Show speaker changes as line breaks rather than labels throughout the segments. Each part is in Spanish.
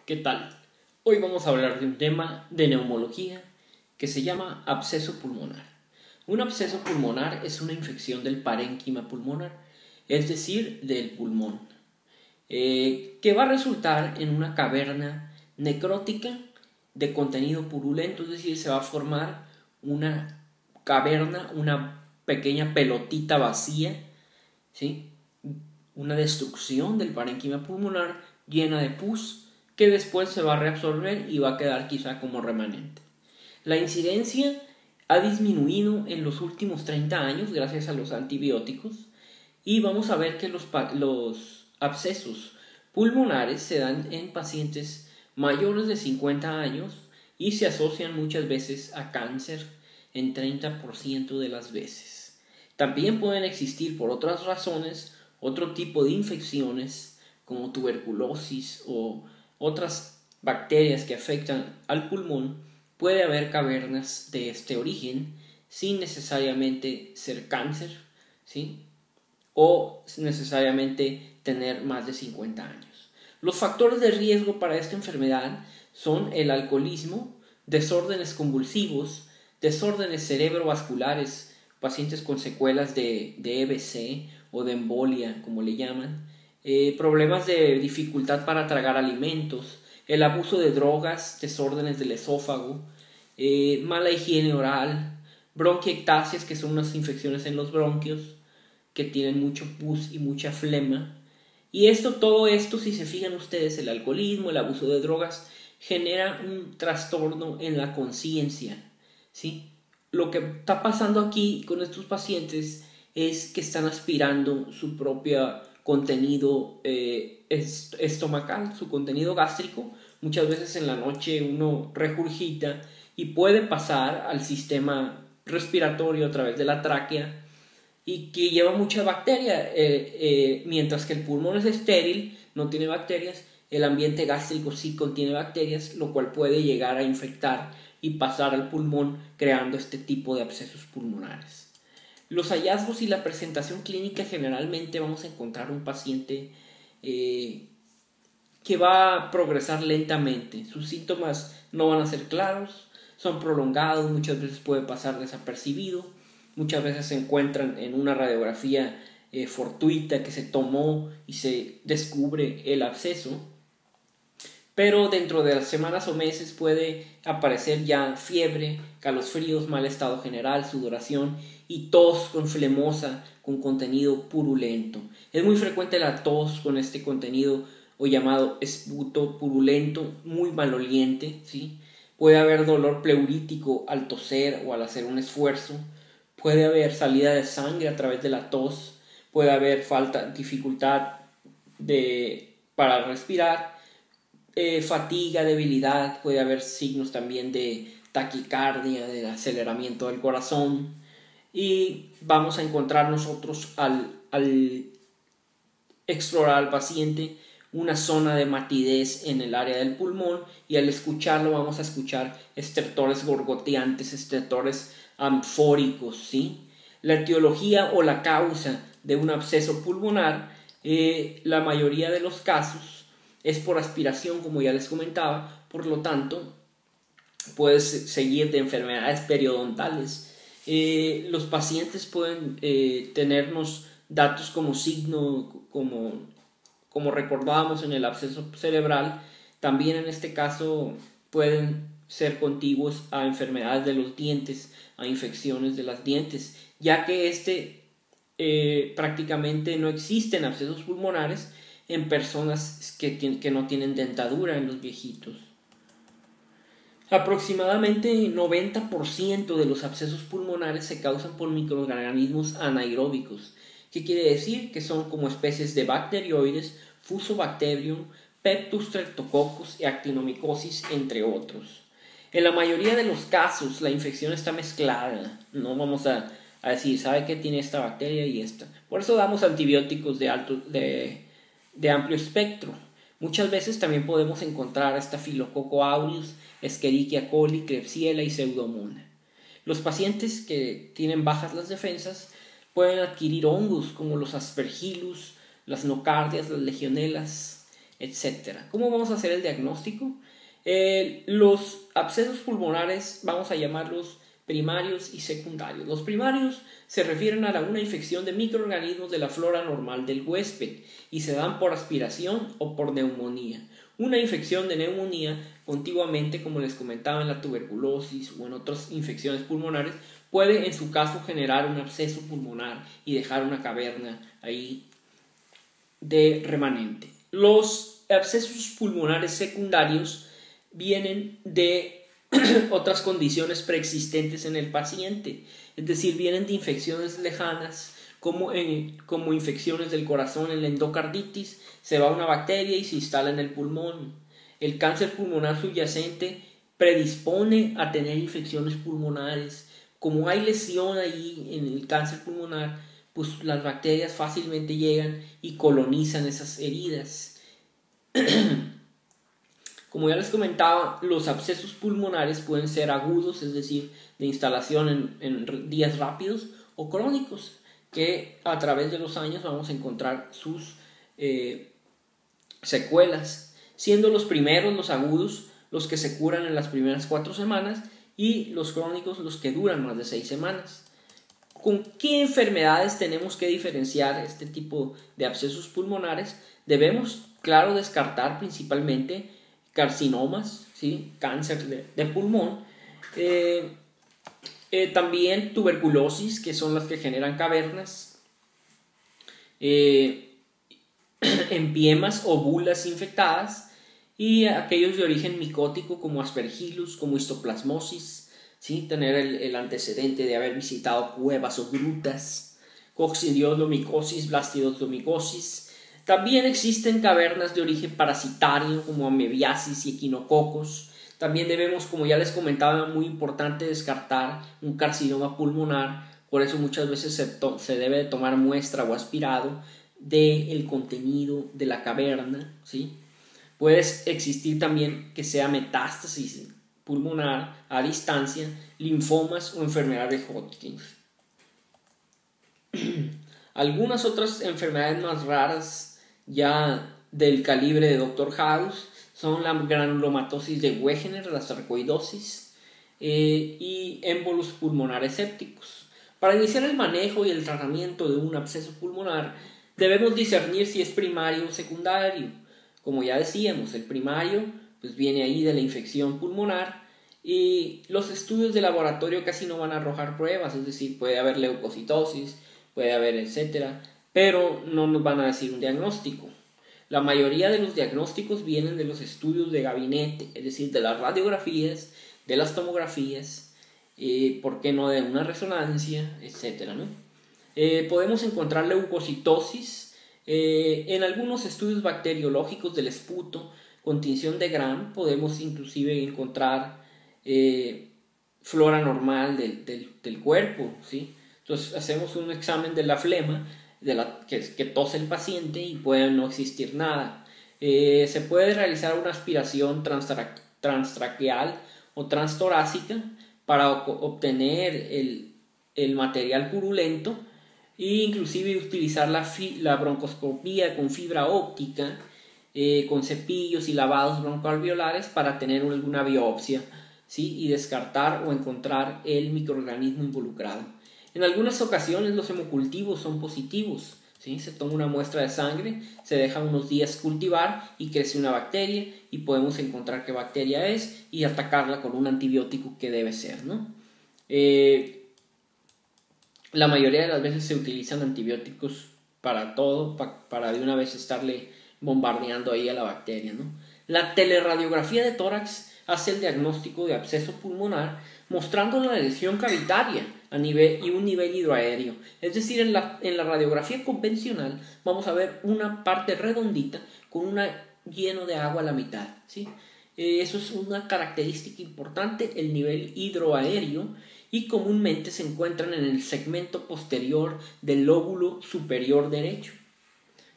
¿Qué tal? Hoy vamos a hablar de un tema de neumología que se llama absceso pulmonar. Un absceso pulmonar es una infección del parénquima pulmonar, es decir, del pulmón, que va a resultar en una caverna necrótica de contenido purulento, es decir, se va a formar una caverna, una pequeña pelotita vacía, ¿sí? Una destrucción del parénquima pulmonar llena de pus que después se va a reabsorber y va a quedar quizá como remanente. La incidencia ha disminuido en los últimos 30 años gracias a los antibióticos y vamos a ver que los abscesos pulmonares se dan en pacientes mayores de 50 años y se asocian muchas veces a cáncer en 30% de las veces. También pueden existir por otras razones otro tipo de infecciones como tuberculosis o otras bacterias que afectan al pulmón. Puede haber cavernas de este origen sin necesariamente ser cáncer, ¿sí? O necesariamente tener más de 50 años. Los factores de riesgo para esta enfermedad son el alcoholismo, desórdenes convulsivos, desórdenes cerebrovasculares, pacientes con secuelas de EBC o de embolia, como le llaman, problemas de dificultad para tragar alimentos, el abuso de drogas, desórdenes del esófago, mala higiene oral, bronquiectasias, que son unas infecciones en los bronquios que tienen mucho pus y mucha flema. Y todo esto, si se fijan ustedes, el alcoholismo, el abuso de drogas, genera un trastorno en la conciencia, ¿sí? Lo que está pasando aquí con estos pacientes es que están aspirando su propio contenido estomacal, su contenido gástrico. Muchas veces en la noche uno regurgita y puede pasar al sistema respiratorio a través de la tráquea y que lleva mucha bacteria, mientras que el pulmón es estéril, no tiene bacterias. El ambiente gástrico sí contiene bacterias, lo cual puede llegar a infectar y pasar al pulmón, creando este tipo de abscesos pulmonares. Los hallazgos y la presentación clínica, generalmente vamos a encontrar un paciente que va a progresar lentamente. Sus síntomas no van a ser claros, son prolongados, muchas veces puede pasar desapercibido, muchas veces se encuentran en una radiografía fortuita que se tomó y se descubre el absceso. Pero dentro de las semanas o meses puede aparecer ya fiebre, calosfríos, mal estado general, sudoración y tos con flemosa con contenido purulento. Es muy frecuente la tos con este contenido o llamado esputo purulento, muy maloliente, ¿sí? Puede haber dolor pleurítico al toser o al hacer un esfuerzo. Puede haber salida de sangre a través de la tos. Puede haber dificultad para respirar. Fatiga, debilidad, puede haber signos también de taquicardia, de aceleramiento del corazón, y vamos a encontrar nosotros al explorar al paciente una zona de matidez en el área del pulmón, y al escucharlo vamos a escuchar estertores gorgoteantes, estertores anfóricos, ¿sí? La etiología o la causa de un absceso pulmonar, la mayoría de los casos es por aspiración, como ya les comentaba. Por lo tanto, puedes seguir de enfermedades periodontales. Los pacientes pueden tenernos datos como signo, como recordábamos en el absceso cerebral. También en este caso pueden ser contiguos a enfermedades de los dientes, a infecciones de los dientes, ya que prácticamente no existen abscesos pulmonares en personas que no tienen dentadura, en los viejitos. Aproximadamente 90% de los abscesos pulmonares se causan por microorganismos anaeróbicos. ¿Qué quiere decir? Que son como especies de bacterioides, Fusobacterium, Peptus, Streptococcus y Actinomycosis, entre otros. En la mayoría de los casos la infección está mezclada. No vamos a decir, ¿sabe qué tiene esta bacteria y esta? Por eso damos antibióticos de amplio espectro. Muchas veces también podemos encontrar Staphylococcus aureus, Escherichia coli, Klebsiella y Pseudomonas. Los pacientes que tienen bajas las defensas pueden adquirir hongos como los Aspergillus, las nocardias, las legionelas, etc. ¿Cómo vamos a hacer el diagnóstico? Los abscesos pulmonares vamos a llamarlos primarios y secundarios. Los primarios se refieren a una infección de microorganismos de la flora normal del huésped y se dan por aspiración o por neumonía. Una infección de neumonía, contiguamente, como les comentaba, en la tuberculosis o en otras infecciones pulmonares, puede en su caso generar un absceso pulmonar y dejar una caverna ahí de remanente. Los abscesos pulmonares secundarios vienen de otras condiciones preexistentes en el paciente, es decir, vienen de infecciones lejanas como infecciones del corazón en la endocarditis. Se va una bacteria y se instala en el pulmón. El cáncer pulmonar subyacente predispone a tener infecciones pulmonares. Como hay lesión ahí en el cáncer pulmonar, pues las bacterias fácilmente llegan y colonizan esas heridas. Como ya les comentaba, los abscesos pulmonares pueden ser agudos, es decir, de instalación en días rápidos, o crónicos, que a través de los años vamos a encontrar sus secuelas, siendo los primeros, los agudos, los que se curan en las primeras 4 semanas, y los crónicos los que duran más de 6 semanas. ¿Con qué enfermedades tenemos que diferenciar este tipo de abscesos pulmonares? Debemos, claro, descartar principalmente carcinomas, ¿sí? Cáncer de pulmón, también tuberculosis, que son las que generan cavernas, empiemas o bulas infectadas, y aquellos de origen micótico como aspergillus, como histoplasmosis, ¿sí? Tener el antecedente de haber visitado cuevas o grutas, coccidioidomicosis, blastidioidomicosis. También existen cavernas de origen parasitario como amebiasis y equinococos. También debemos, como ya les comentaba, muy importante descartar un carcinoma pulmonar. Por eso muchas veces se debe de tomar muestra o aspirado del contenido de la caverna, ¿sí? Puede existir también que sea metástasis pulmonar a distancia, linfomas o enfermedad de Hodgkin. Algunas otras enfermedades más raras, ya del calibre de Dr. House, son la granulomatosis de Wegener, la sarcoidosis, y émbolos pulmonares sépticos. Para iniciar el manejo y el tratamiento de un absceso pulmonar, debemos discernir si es primario o secundario. Como ya decíamos, el primario pues viene ahí de la infección pulmonar, y los estudios de laboratorio casi no van a arrojar pruebas, es decir, puede haber leucocitosis, puede haber etcétera, pero no nos van a decir un diagnóstico. La mayoría de los diagnósticos vienen de los estudios de gabinete, es decir, de las radiografías, de las tomografías, ¿por qué no de una resonancia, etcétera, ¿no? Podemos encontrar leucocitosis en algunos estudios bacteriológicos del esputo con tinción de Gram. Podemos inclusive encontrar flora normal del cuerpo, ¿sí? Entonces hacemos un examen de la flema que tose el paciente y puede no existir nada. Se puede realizar una aspiración transtraqueal o transtorácica para obtener el material purulento, e inclusive utilizar la broncoscopía con fibra óptica, con cepillos y lavados broncoalveolares para tener alguna biopsia, ¿sí? Y descartar o encontrar el microorganismo involucrado. En algunas ocasiones los hemocultivos son positivos, ¿sí? Se toma una muestra de sangre, se deja unos días cultivar y crece una bacteria, y podemos encontrar qué bacteria es y atacarla con un antibiótico que debe ser, ¿no? La mayoría de las veces se utilizan antibióticos para todo, para de una vez estarle bombardeando ahí a la bacteria, ¿no? La teleradiografía de tórax hace el diagnóstico de absceso pulmonar mostrando la lesión cavitaria y un nivel hidroaéreo. Es decir, en la radiografía convencional vamos a ver una parte redondita con lleno de agua a la mitad, ¿sí? Eso es una característica importante, el nivel hidroaéreo, y comúnmente se encuentran en el segmento posterior del lóbulo superior derecho,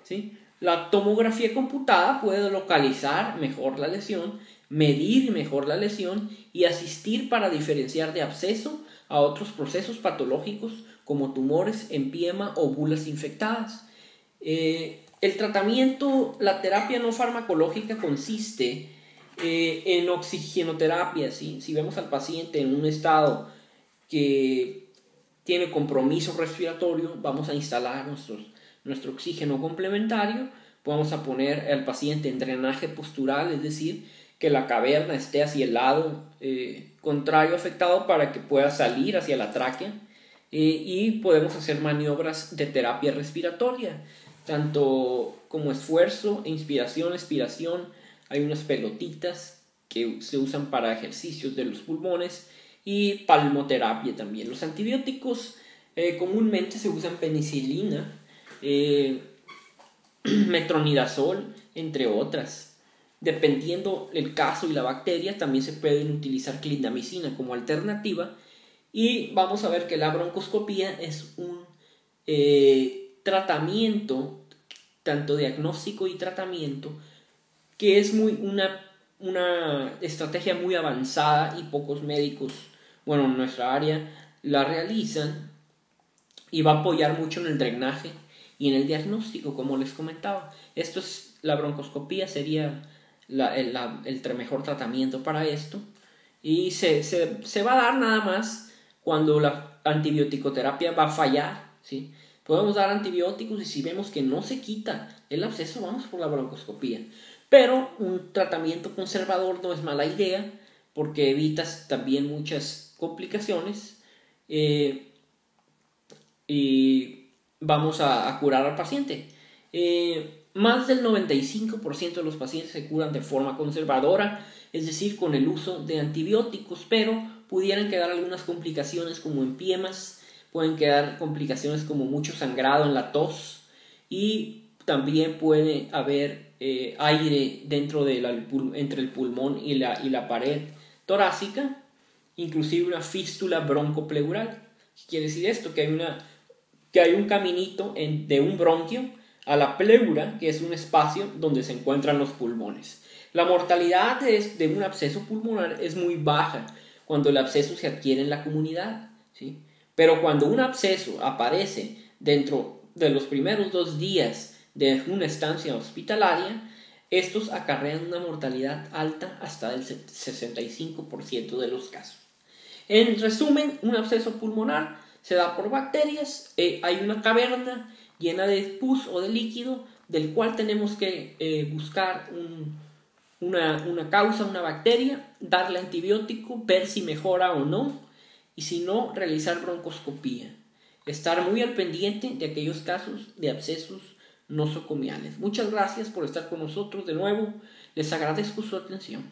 ¿sí? La tomografía computada puede localizar mejor la lesión, medir mejor la lesión y asistir para diferenciar de absceso a otros procesos patológicos como tumores, empiema o bulas infectadas. El tratamiento, la terapia no farmacológica consiste en oxigenoterapia, ¿sí? Si vemos al paciente en un estado que tiene compromiso respiratorio, vamos a instalar nuestro oxígeno complementario, vamos a poner al paciente en drenaje postural, es decir, que la caverna esté hacia el lado contrario afectado para que pueda salir hacia la tráquea, y podemos hacer maniobras de terapia respiratoria, tanto como esfuerzo, inspiración, expiración. Hay unas pelotitas que se usan para ejercicios de los pulmones, y palmoterapia también. Los antibióticos comúnmente se usan penicilina, metronidazol, entre otras. Dependiendo el caso y la bacteria, también se pueden utilizar clindamicina como alternativa. Y vamos a ver que la broncoscopía es un tratamiento, tanto diagnóstico y tratamiento, que es una estrategia muy avanzada y pocos médicos, bueno, en nuestra área, la realizan, y va a apoyar mucho en el drenaje y en el diagnóstico, como les comentaba. La broncoscopía sería el mejor tratamiento para esto, y se va a dar nada más cuando la antibioticoterapia va a fallar, ¿sí? Podemos dar antibióticos y si vemos que no se quita el absceso, vamos por la broncoscopía. Pero un tratamiento conservador no es mala idea, porque evitas también muchas complicaciones, y vamos a curar al paciente. Más del 95% de los pacientes se curan de forma conservadora, es decir, con el uso de antibióticos, pero pudieran quedar algunas complicaciones como empiemas, pueden quedar complicaciones como mucho sangrado en la tos, y también puede haber aire entre el pulmón y la pared torácica, inclusive una fístula broncopleural. ¿Qué quiere decir esto? Que hay un caminito de un bronquio a la pleura, que es un espacio donde se encuentran los pulmones. La mortalidad de un absceso pulmonar es muy baja cuando el absceso se adquiere en la comunidad, ¿sí? Pero cuando un absceso aparece dentro de los primeros 2 días de una estancia hospitalaria, estos acarrean una mortalidad alta hasta el 65% de los casos. En resumen, un absceso pulmonar se da por bacterias. Hay una caverna llena de pus o de líquido, del cual tenemos que buscar una causa, una bacteria, darle antibiótico, ver si mejora o no, y si no, realizar broncoscopía. Estar muy al pendiente de aquellos casos de abscesos nosocomiales. Muchas gracias por estar con nosotros de nuevo. Les agradezco su atención.